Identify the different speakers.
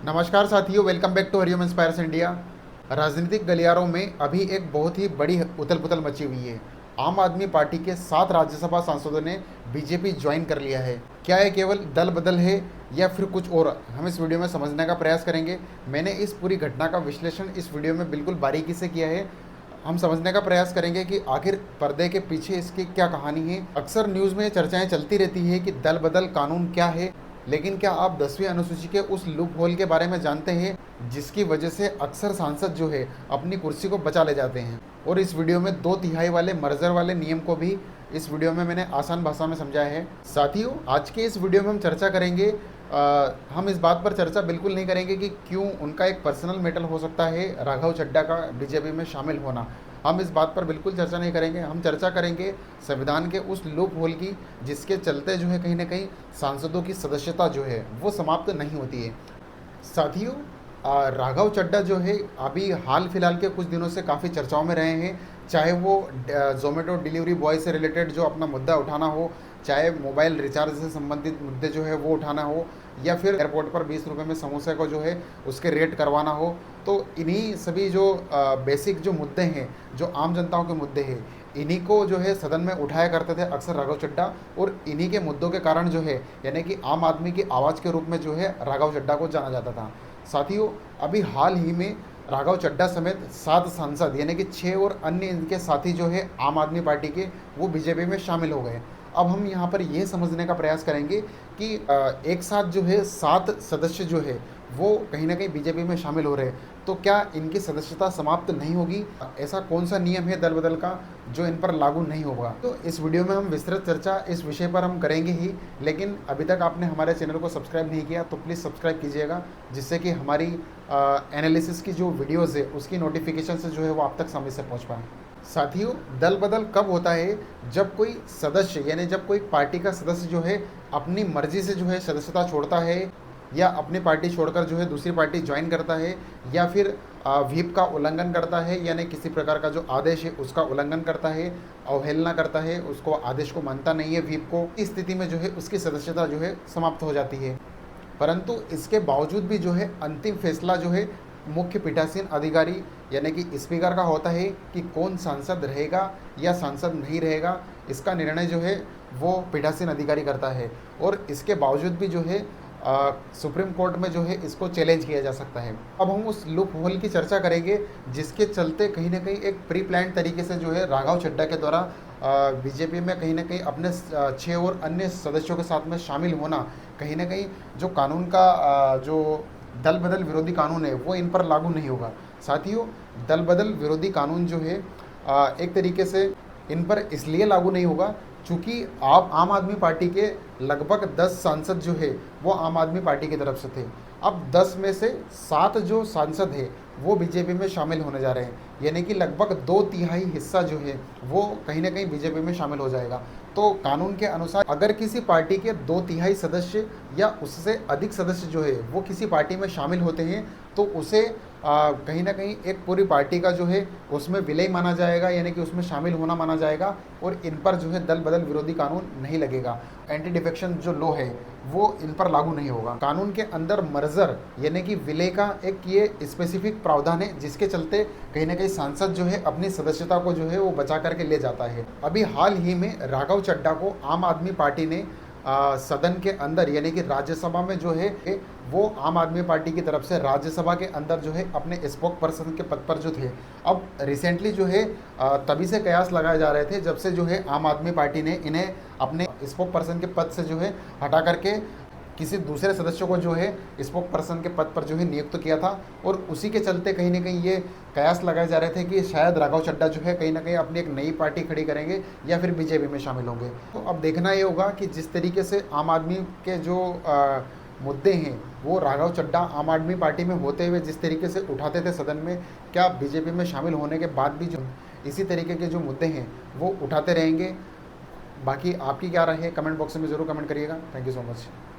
Speaker 1: नमस्कार साथियों, welcome back to Hariom Inspires India. राजनीतिक गलियारों में अभी एक बहुत ही बड़ी उथल पुथल मची हुई है। आम आदमी पार्टी के 7 राज्यसभा सांसदों ने बीजेपी ज्वाइन कर लिया है। क्या ये केवल दल बदल है या फिर कुछ और, हम इस वीडियो में समझने का प्रयास करेंगे। मैंने इस पूरी घटना का विश्लेषण इस वीडियो में बिल्कुल बारीकी से किया है। हम समझने का प्रयास करेंगे कि आखिर पर्दे के पीछे इसकी क्या कहानी है। अक्सर न्यूज़ में चर्चाएं चलती रहती है कि दल बदल कानून क्या है, लेकिन क्या आप 10वीं अनुसूची के उस लूप होल के बारे में जानते हैं जिसकी वजह से अक्सर सांसद जो है अपनी कुर्सी को बचा ले जाते हैं। और इस वीडियो में 2/3 वाले मर्जर वाले नियम को भी इस वीडियो में मैंने आसान भाषा में समझाया है। साथियों, आज के इस वीडियो में हम चर्चा करेंगे, हम इस बात पर चर्चा बिल्कुल नहीं करेंगे कि क्यों उनका एक पर्सनल मैटर हो सकता है राघव चड्ढा का बीजेपी में शामिल होना। हम इस बात पर बिल्कुल चर्चा नहीं करेंगे। हम चर्चा करेंगे संविधान के उस लूप होल की जिसके चलते जो है कहीं ना कहीं सांसदों की सदस्यता जो है वो समाप्त नहीं होती है। साथियों, राघव चड्ढा जो है अभी हाल फिलहाल के कुछ दिनों से काफ़ी चर्चाओं में रहे हैं। चाहे वो जोमेटो डिलीवरी बॉय से रिलेटेड जो अपना मुद्दा उठाना हो, चाहे मोबाइल रिचार्ज से संबंधित मुद्दे जो है वो उठाना हो, या फिर एयरपोर्ट पर 20 रुपये में समोसे को जो है उसके रेट करवाना हो, तो इन्हीं सभी जो बेसिक जो मुद्दे हैं, जो आम जनताओं के मुद्दे हैं, इन्हीं को जो है सदन में उठाया करते थे अक्सर राघव चड्ढा। और इन्हीं के मुद्दों के कारण जो है यानी कि आम आदमी की आवाज़ के रूप में जो है राघव चड्ढा को जाना जाता था। साथियों, अभी हाल ही में राघव चड्ढा समेत 7 सांसद यानी कि 6 और अन्य इनके साथी जो है आम आदमी पार्टी के, वो बीजेपी में शामिल हो गए। अब हम यहाँ पर यह समझने का प्रयास करेंगे कि एक साथ जो है 7 सदस्य जो है वो कहीं ना कहीं बीजेपी में शामिल हो रहे हैं, तो क्या इनकी सदस्यता समाप्त नहीं होगी? ऐसा कौन सा नियम है दल बदल का जो इन पर लागू नहीं होगा? तो इस वीडियो में हम विस्तृत चर्चा इस विषय पर हम करेंगे ही। लेकिन अभी तक आपने हमारे चैनल को सब्सक्राइब नहीं किया तो प्लीज़ सब्सक्राइब कीजिएगा, जिससे कि हमारी एनालिसिस की जो वीडियोज़ है उसकी नोटिफिकेशन से जो है वो आप तक समय से पहुँच पाए। साथियों, दल बदल कब होता है? जब कोई सदस्य यानी जब कोई पार्टी का सदस्य जो है अपनी मर्जी से जो है सदस्यता छोड़ता है, या अपनी पार्टी छोड़कर जो है दूसरी पार्टी ज्वाइन करता है, या फिर व्हीप का उल्लंघन करता है, यानी किसी प्रकार का जो आदेश है उसका उल्लंघन करता है, अवहेलना करता है, उसको आदेश को मानता नहीं है व्हीप को, इस स्थिति में जो है उसकी सदस्यता जो है समाप्त हो जाती है। परंतु इसके बावजूद भी जो है अंतिम फैसला जो है मुख्य पीठासीन अधिकारी यानी कि स्पीकर का होता है कि कौन सांसद रहेगा या सांसद नहीं रहेगा। इसका निर्णय जो है वो पीठासीन अधिकारी करता है, और इसके बावजूद भी जो है सुप्रीम कोर्ट में जो है इसको चैलेंज किया जा सकता है। अब हम उस लूप होल की चर्चा करेंगे जिसके चलते कहीं ना कहीं एक प्री प्लान तरीके से जो है राघव चड्ढा के द्वारा बीजेपी में कहीं ना कहीं अपने 6 और अन्य सदस्यों के साथ में शामिल होना, कहीं ना कहीं जो कानून का जो दल बदल विरोधी कानून है वो इन पर लागू नहीं होगा। साथियों, दल बदल विरोधी कानून जो है एक तरीके से इन पर इसलिए लागू नहीं होगा चूँकि आप आम आदमी पार्टी के लगभग 10 सांसद जो है वो आम आदमी पार्टी की तरफ से थे। अब 10 में से 7 जो सांसद है वो बीजेपी में शामिल होने जा रहे हैं, यानी कि लगभग 2/3 हिस्सा जो है वो कहीं ना कहीं बीजेपी में शामिल हो जाएगा। तो कानून के अनुसार अगर किसी पार्टी के 2/3 सदस्य या उससे अधिक सदस्य जो है वो किसी पार्टी में शामिल होते हैं, तो उसे कहीं ना कहीं एक पूरी पार्टी का जो है उसमें विलय माना जाएगा, यानी कि उसमें शामिल होना माना जाएगा, और इन पर जो है दल बदल विरोधी कानून नहीं लगेगा। एंटी डिफेक्शन जो लॉ है वो इन पर लागू नहीं होगा। कानून के अंदर मर्जर यानी कि विलय का एक ये स्पेसिफिक प्रावधान है जिसके चलते कहीं ना कहीं सांसद जो है अपनी सदस्यता को जो है वो बचा करके ले जाता है। अभी हाल ही में राघव चड्ढा को आम आदमी पार्टी ने सदन के अंदर यानी कि राज्यसभा में जो है वो आम आदमी पार्टी की तरफ से राज्यसभा के अंदर जो है अपने स्पोक पर्सन के पद पर जो थे, अब रिसेंटली जो है तभी से कयास लगाए जा रहे थे जब से जो है आम आदमी पार्टी ने इन्हें अपने स्पोक पर्सन के पद से जो है हटा करके किसी दूसरे सदस्य को जो है स्पोक पर्सन के पद पर जो है नियुक्त किया था। और उसी के चलते कहीं ना कहीं ये कयास लगाए जा रहे थे कि शायद राघव चड्ढा जो है कहीं ना कहीं अपनी एक नई पार्टी खड़ी करेंगे या फिर बीजेपी में शामिल होंगे। तो अब देखना ये होगा कि जिस तरीके से आम आदमी के जो मुद्दे हैं वो राघव चड्ढा आम आदमी पार्टी में होते हुए जिस तरीके से उठाते थे सदन में, क्या बीजेपी में शामिल होने के बाद भी जो इसी तरीके के जो मुद्दे हैं वो उठाते रहेंगे? बाकी आपकी क्या राय है कमेंट बॉक्स में ज़रूर कमेंट करिएगा। Thank you so much.